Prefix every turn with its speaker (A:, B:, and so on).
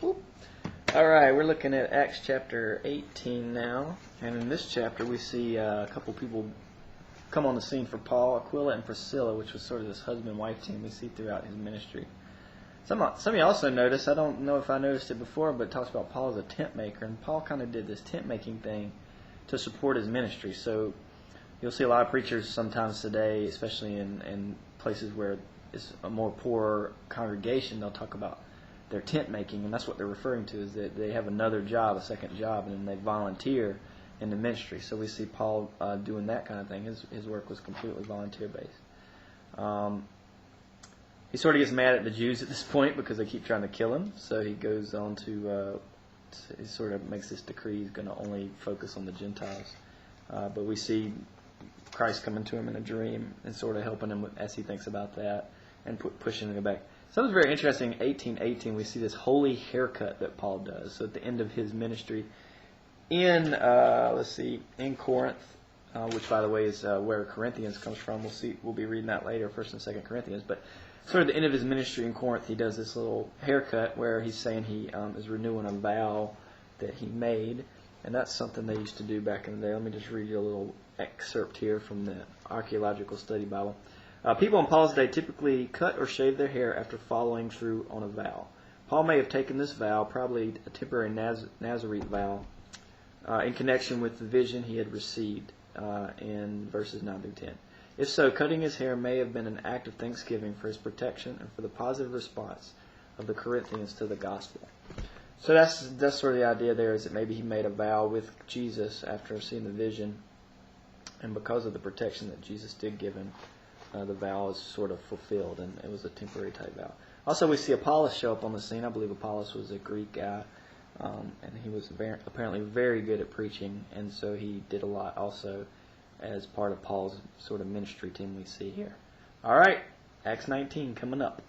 A: Alright, we're looking at Acts chapter 18 now, and in this chapter we see a couple people come on the scene for Paul, Aquila and Priscilla, which was sort of this husband-wife team we see throughout his ministry. Some of you also notice, I don't know if I noticed it before, but it talks about Paul as a tent maker, and Paul kind of did this tent making thing to support his ministry. So you'll see a lot of preachers sometimes today, especially in places where it's a more poor congregation, they'll talk about their tent making, and that's what they're referring to, is that they have another job, a second job, and then they volunteer in the ministry. So we see Paul doing that kind of thing. His work was completely volunteer based. He sort of gets mad at the Jews at this point because they keep trying to kill him. So he goes on to he sort of makes this decree he's going to only focus on the Gentiles. But we see Christ coming to him in a dream and sort of helping him as he thinks about that and pushing him back. Something very interesting. 18:18, we see this holy haircut that Paul does. So at the end of his ministry in in Corinth, which by the way is where Corinthians comes from. We'll be reading that later, 1st and 2nd Corinthians. But sort of the end of his ministry in Corinth, he does this little haircut where he's saying he is renewing a vow that he made, and that's something they used to do back in the day. Let me just read you a little excerpt here from the Archaeological Study Bible. People in Paul's day typically cut or shave their hair after following through on a vow. Paul may have taken this vow, probably a temporary Nazarite vow, in connection with the vision he had received in verses 9 through 10. If so, cutting his hair may have been an act of thanksgiving for his protection and for the positive response of the Corinthians to the gospel. So that's sort of the idea there, is that maybe he made a vow with Jesus after seeing the vision, and because of the protection that Jesus did give him, the vow is sort of fulfilled, and it was a temporary type vow. Also, we see Apollos show up on the scene. I believe Apollos was a Greek guy, and he was apparently very good at preaching, and so he did a lot also as part of Paul's sort of ministry team we see here. All right, Acts 19 coming up.